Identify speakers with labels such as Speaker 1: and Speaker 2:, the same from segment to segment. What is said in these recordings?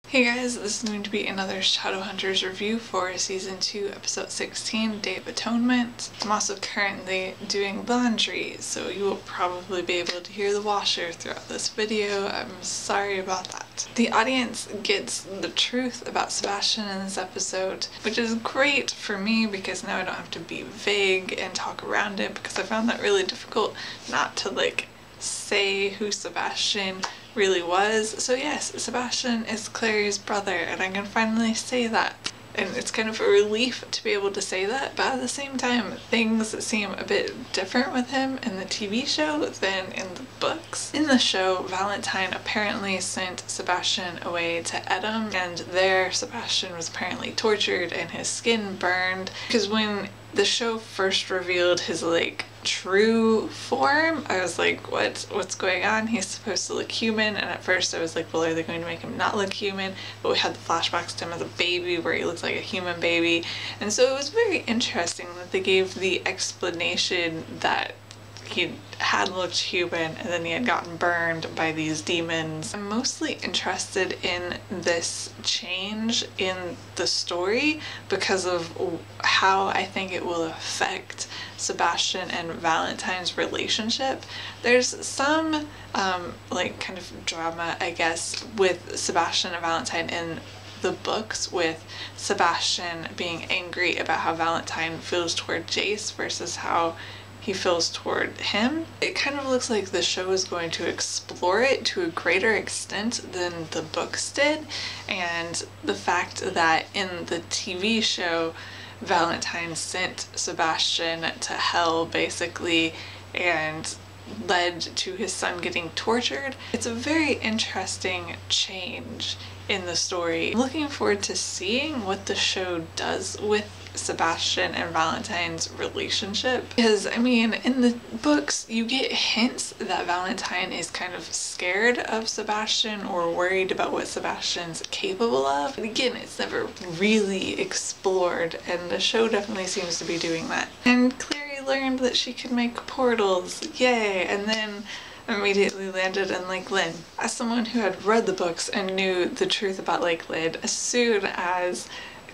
Speaker 1: Hey guys, this is going to be another Shadowhunters review for Season 2, Episode 16, Day of Atonement. I'm also currently doing laundry, so you will probably be able to hear the washer throughout this video. I'm sorry about that. The audience gets the truth about Sebastian in this episode, which is great for me because now I don't have to be vague and talk around it, because I found that really difficult not to say who Sebastian really was. So yes, Sebastian is Clary's brother, and I can finally say that. And it's kind of a relief to be able to say that, but at the same time, things seem a bit different with him in the TV show than in the books. In the show, Valentine apparently sent Sebastian away to Edom, and there Sebastian was apparently tortured and his skin burned, because when the show first revealed his true form, I was like, what's going on? He's supposed to look human, and at first I was like, well, are they going to make him not look human? But we had the flashbacks to him as a baby where he looks like a human baby, and so it was very interesting that they gave the explanation that he had looked human and then he had gotten burned by these demons. I'm mostly interested in this change in the story because of how I think it will affect Sebastian and Valentine's relationship. There's some kind of drama, I guess, with Sebastian and Valentine in the books, with Sebastian being angry about how Valentine feels toward Jace versus how he feels toward him. It kind of looks like the show is going to explore it to a greater extent than the books did, and the fact that in the TV show Valentine sent Sebastian to hell basically and led to his son getting tortured. It's a very interesting change in the story. I'm looking forward to seeing what the show does with Sebastian and Valentine's relationship, because I mean, in the books you get hints that Valentine is kind of scared of Sebastian or worried about what Sebastian's capable of, and again, it's never really explored, and the show definitely seems to be doing that. And Clary learned that she could make portals, yay, and then immediately landed in Lake Lynn. As someone who had read the books and knew the truth about Lake Lynn, as soon as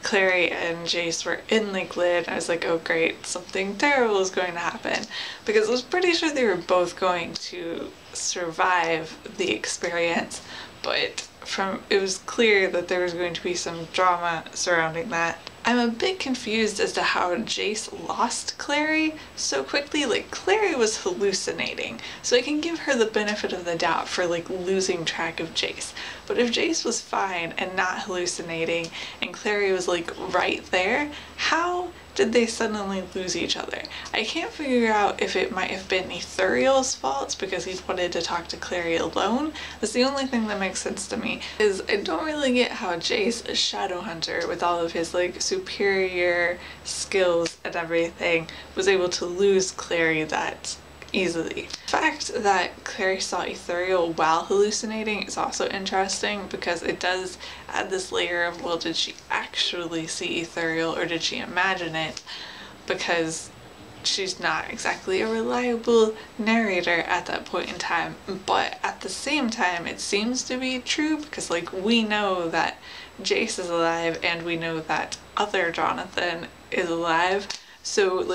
Speaker 1: Clary and Jace were in Lake Lynn, I was like, oh great, something terrible is going to happen, because I was pretty sure they were both going to survive the experience, but it was clear that there was going to be some drama surrounding that. I'm a bit confused as to how Jace lost Clary so quickly. Clary was hallucinating, so I can give her the benefit of the doubt for losing track of Jace. But if Jace was fine and not hallucinating and Clary was right there, how did they suddenly lose each other? I can't figure out if it might have been Ethuriel's fault because he wanted to talk to Clary alone. That's the only thing that makes sense to me, is I don't really get how Jace, a Shadowhunter with all of his superior skills and everything, was able to lose Clary that easily. The fact that Clary saw Ethuriel while hallucinating is also interesting, because it does add this layer of, well, did she actually see Ethuriel or did she imagine it? Because she's not exactly a reliable narrator at that point in time, but at the same time it seems to be true, because we know that Jace is alive and we know that other Jonathan is alive, so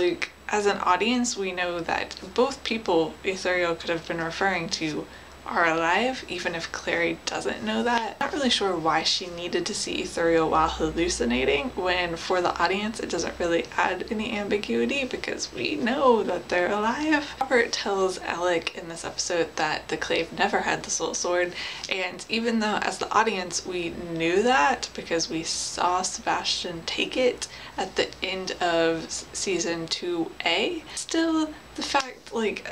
Speaker 1: as an audience we know that both people Ethuriel could have been referring to are alive, even if Clary doesn't know that. I'm not really sure why she needed to see Ethuriel while hallucinating, when for the audience it doesn't really add any ambiguity because we know that they're alive. Robert tells Alec in this episode that the Clave never had the soul sword, and even though as the audience we knew that because we saw Sebastian take it at the end of season 2A, still the fact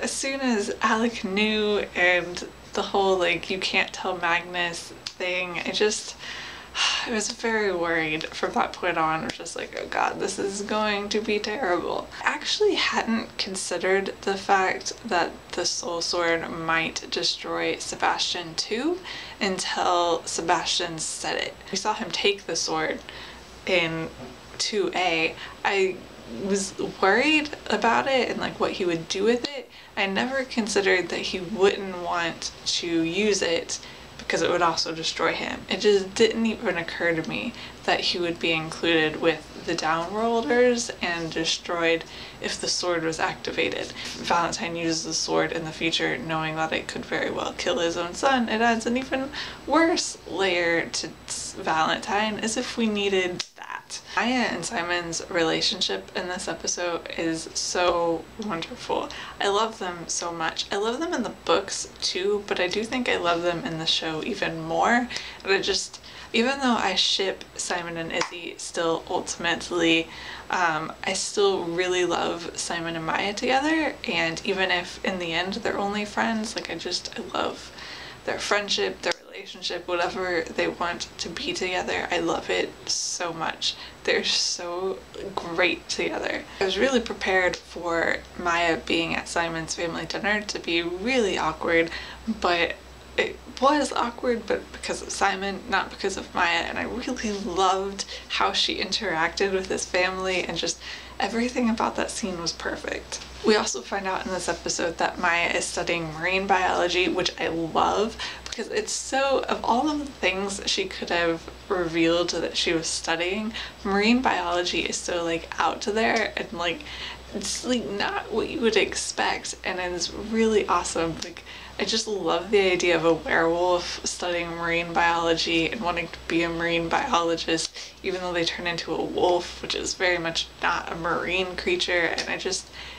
Speaker 1: as soon as Alec knew, and the whole you can't tell Magnus thing, I was very worried from that point on. I was just like, oh god, this is going to be terrible. I actually hadn't considered the fact that the soul sword might destroy Sebastian too until Sebastian said it. We saw him take the sword in 2A. I was worried about it and what he would do with it. I never considered that he wouldn't want to use it because it would also destroy him. It just didn't even occur to me that he would be included with the Downworlders and destroyed if the sword was activated. Valentine uses the sword in the future knowing that it could very well kill his own son. It adds an even worse layer to Valentine, as if we needed that. Maya and Simon's relationship in this episode is so wonderful. I love them so much. I love them in the books too, but I do think I love them in the show even more. And even though I ship Simon and Izzy still ultimately, I still really love Simon and Maya together, and even if in the end they're only friends, like I love their friendship, their relationship, whatever they want to be together. I love it so much. They're so great together. I was really prepared for Maya being at Simon's family dinner to be really awkward, but it was awkward, but because of Simon, not because of Maya, and I really loved how she interacted with his family, and just everything about that scene was perfect. We also find out in this episode that Maya is studying marine biology, which I love, because it's so, of all of the things she could have revealed that she was studying, marine biology is so like out there, and like it's like not what you would expect, and it's really awesome. Like, I just love the idea of a werewolf studying marine biology and wanting to be a marine biologist, even though they turn into a wolf, which is very much not a marine creature, and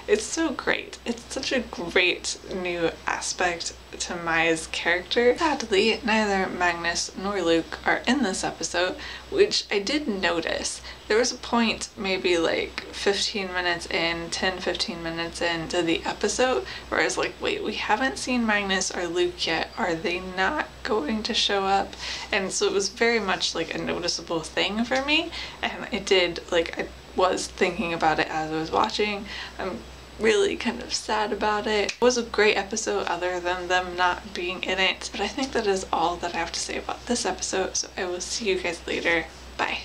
Speaker 1: it's so great. It's such a great new aspect to Maya's character. Sadly, neither Magnus nor Luke are in this episode, which I did notice. There was a point, maybe like 15 minutes in, 10-15 minutes into the episode, where I was like, wait, we haven't seen Magnus or Luke yet. Are they not going to show up? And so it was very much like a noticeable thing for me, and it did, like, I was thinking about it as I was watching. I'm really kind of sad about it. It was a great episode other than them not being in it, but I think that is all that I have to say about this episode, so I will see you guys later. Bye.